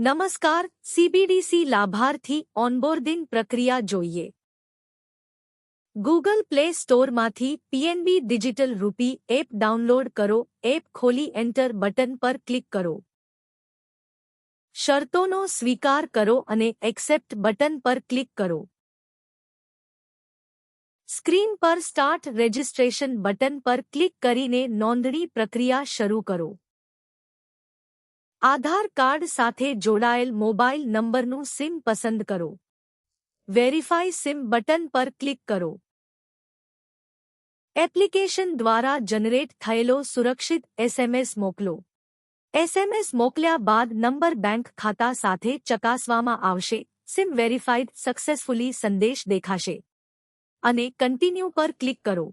નમસ્કાર, સીબીડીસી લાભાર્થી ઓનબોર્ડિંગ પ્રક્રિયા જોઈએ. ગૂગલ પ્લે સ્ટોરમાંથી પીએનબી ડિજિટલ રૂપી એપ ડાઉનલોડ કરો. એપ ખોલી એન્ટર બટન પર ક્લિક કરો. શરતોનો સ્વીકાર કરો અને એક્સેપ્ટ બટન પર ક્લિક કરો. સ્ક્રીન પર સ્ટાર્ટ રજિસ્ટ્રેશન બટન પર ક્લિક કરીને નોંધણી પ્રક્રિયા શરૂ કરો. આધાર કાર્ડ સાથે જોડાયેલ મોબાઈલ નંબરનું સિમ પસંદ કરો. વેરીફાઈ સિમ બટન પર ક્લિક કરો. એપ્લિકેશન દ્વારા જનરેટ થયેલો સુરક્ષિત એસએમએસ મોકલો. એસએમએસ મોકલ્યા બાદ નંબર બેંક ખાતા સાથે ચકાસવામાં આવશે. સિમ વેરીફાઈડ સક્સેસફુલી સંદેશ દેખાશે અને કન્ટિન્યુ પર ક્લિક કરો.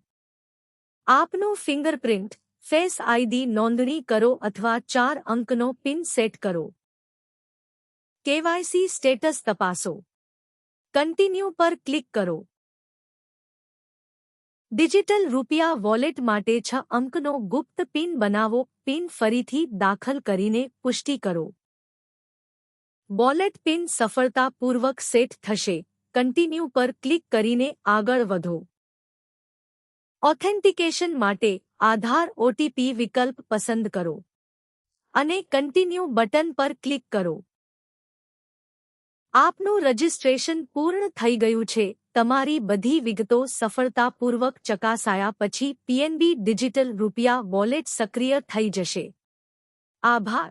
આપનું ફિંગરપ્રિન્ટ ફેસ આઈડી નોંધણી કરો અથવા 4 અંકનો પિન સેટ કરો. કેવાયસી સ્ટેટસ તપાસો. કન્ટિન્યુ પર ક્લિક કરો. ડિજિટલ રૂપિયા વોલેટ માટે 6 અંકનો ગુપ્ત પિન બનાવો. પિન ફરીથી દાખલ કરીને પુષ્ટિ કરો. વોલેટ પિન સફળતાપૂર્વક સેટ થશે. કન્ટિન્યુ પર ક્લિક કરીને આગળ વધો. ઓથેન્ટિકેશન માટે આધાર ઓટીપી વિકલ્પ પસંદ કરો અને કન્ટિન્યુ બટન પર ક્લિક કરો. આપનું રજિસ્ટ્રેશન પૂર્ણ થઈ ગયું છે. તમારી બધી વિગતો સફળતાપૂર્વક ચકાસાયા પછી પીએનબી ડિજિટલ રૂપિયા વોલેટ સક્રિય થઈ જશે. આભાર.